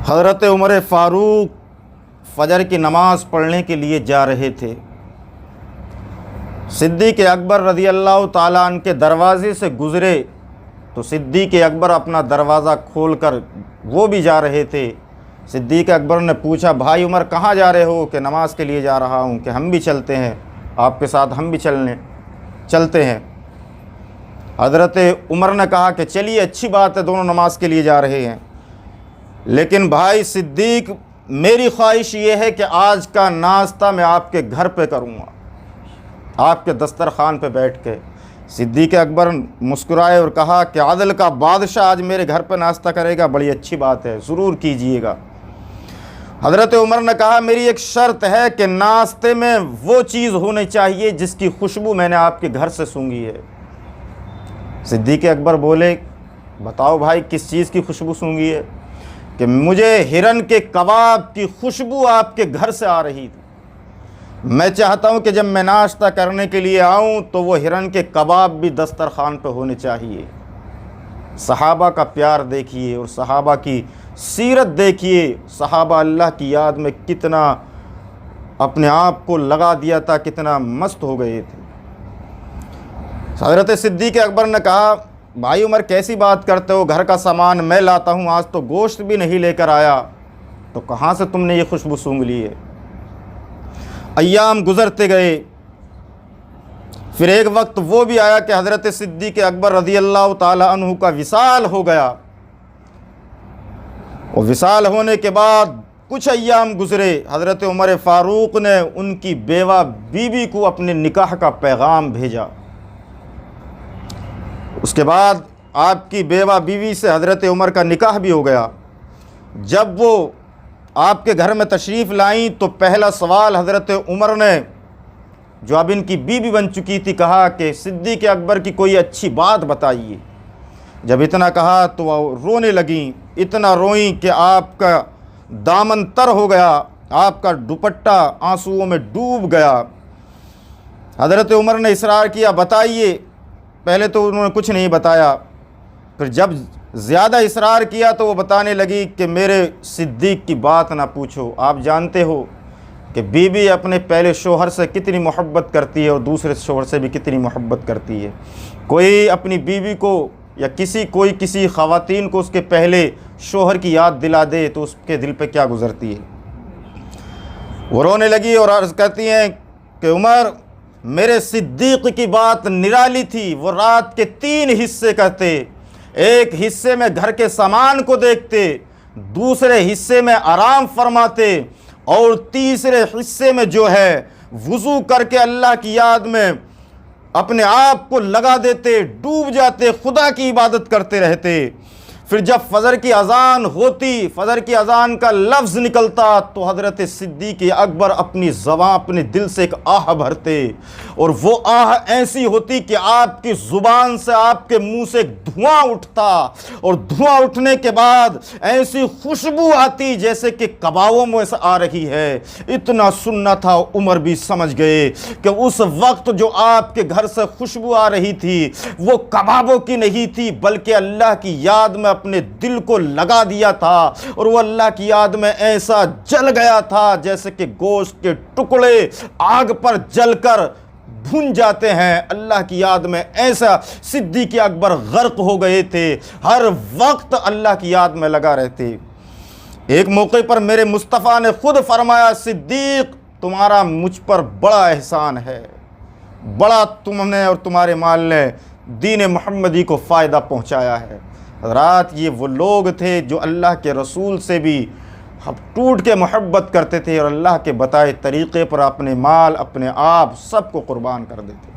हज़रत उमर फ़ारूक फ़जर की नमाज़ पढ़ने के लिए जा रहे थे। सिद्दीक़ अकबर रज़ी अल्लाह ताला अन्हु के दरवाज़े से गुज़रे तो सिद्दीक़ अकबर अपना दरवाज़ा खोलकर वो भी जा रहे थे। सिद्दीक़ अकबर ने पूछा, भाई उमर कहाँ जा रहे हो? कि नमाज़ के लिए जा रहा हूँ। कि हम भी चलते हैं आपके साथ, हम भी चलते हैं। हज़रत उमर ने कहा कि चलिए अच्छी बात है, दोनों नमाज के लिए जा रहे हैं, लेकिन भाई सिद्दीक़ मेरी ख्वाहिश ये है कि आज का नाश्ता मैं आपके घर पे करूँगा, आपके दस्तरखान पे बैठ के। सिद्दीक़ अकबर मुस्कुराए और कहा कि आदल का बादशाह आज मेरे घर पे नाश्ता करेगा, बड़ी अच्छी बात है, ज़रूर कीजिएगा। हज़रत उमर ने कहा मेरी एक शर्त है कि नाश्ते में वो चीज़ होनी चाहिए जिसकी खुशबू मैंने आपके घर से सूंघी है। सिद्दीक़ अकबर बोले, बताओ भाई किस चीज़ की खुशबू सूंघी है? कि मुझे हिरन के कबाब की खुशबू आपके घर से आ रही थी। मैं चाहता हूं कि जब मैं नाश्ता करने के लिए आऊं तो वो हिरन के कबाब भी दस्तरखान पे होने चाहिए। सहाबा का प्यार देखिए और सहाबा की सीरत देखिए। सहाबा अल्लाह की याद में कितना अपने आप को लगा दिया था, कितना मस्त हो गए थे। हज़रत सिद्दीक़ अकबर ने कहा, भाई उमर कैसी बात करते हो, घर का सामान मैं लाता हूँ, आज तो गोश्त भी नहीं लेकर आया, तो कहाँ से तुमने ये खुशबू सूंघ ली है? अय्याम गुज़रते गए। फिर एक वक्त वो भी आया कि हज़रत सिद्दीक़ अकबर रज़ी अल्लाह ताला अन्हु का विसाल हो गया। और विसाल होने के बाद कुछ अय्याम गुज़रे। हज़रत उमर फ़ारूक ने उनकी बेवा बीवी को अपने निकाह का पैगाम भेजा। उसके बाद आपकी बेवा बीवी से हज़रत उमर का निकाह भी हो गया। जब वो आपके घर में तशरीफ़ लाईं तो पहला सवाल हज़रत उमर ने, जो अब इनकी बीवी बन चुकी थी, कहा कि सिद्दीक़ अकबर की कोई अच्छी बात बताइए। जब इतना कहा तो वह रोने लगीं, इतना रोईं कि आपका दामन तर हो गया, आपका दुपट्टा आंसुओं में डूब गया। हज़रत उमर ने इसरार किया, बताइए। पहले तो उन्होंने कुछ नहीं बताया, फिर जब ज़्यादा इसरार किया तो वो बताने लगी कि मेरे सिद्दीक़ की बात ना पूछो। आप जानते हो कि बीवी अपने पहले शोहर से कितनी मोहब्बत करती है और दूसरे शोहर से भी कितनी मोहब्बत करती है। कोई अपनी बीवी को या किसी ख़वातीन को उसके पहले शोहर की याद दिला दे तो उसके दिल पे क्या गुज़रती है। वो रोने लगी और अर्ज़ करती हैं कि उमर, मेरे सिद्दीक़ की बात निराली थी। वो रात के 3 हिस्से करते, एक हिस्से में घर के सामान को देखते, दूसरे हिस्से में आराम फरमाते और तीसरे हिस्से में जो है वुज़ू करके अल्लाह की याद में अपने आप को लगा देते, डूब जाते, खुदा की इबादत करते रहते। फिर जब फ़जर की अज़ान होती, फ़जर की अज़ान का लफ्ज़ निकलता तो हज़रत सिद्दीक़ अकबर अपनी ज़बान, अपने दिल से एक आह भरते और वो आह ऐसी होती कि आपकी ज़ुबान से, आपके मुंह से धुआं उठता और धुआं उठने के बाद ऐसी खुशबू आती जैसे कि कबाबों में से आ रही है। इतना सुनना था, उमर भी समझ गए कि उस वक्त जो आपके घर से खुशबू आ रही थी वो कबाबों की नहीं थी, बल्कि अल्लाह की याद में अपने दिल को लगा दिया था और वो अल्लाह की याद में ऐसा जल गया था जैसे कि गोश्त के टुकड़े आग पर जलकर भुन जाते हैं। अल्लाह की याद में ऐसा सिद्दीक़ अकबर गर्क हो गए थे, हर वक्त अल्लाह की याद में लगा रहते। एक मौके पर मेरे मुस्तफ़ा ने खुद फरमाया, सिद्दीक़ तुम्हारा मुझ पर बड़ा एहसान है, बड़ा तुमने और तुम्हारे माल ने दीन मोहम्मदी को फ़ायदा पहुँचाया है। रात ये वो लोग थे जो अल्लाह के रसूल से भी टूट के मोहब्बत करते थे और अल्लाह के बताए तरीक़े पर अपने माल, अपने आप सबको कुर्बान कर देते।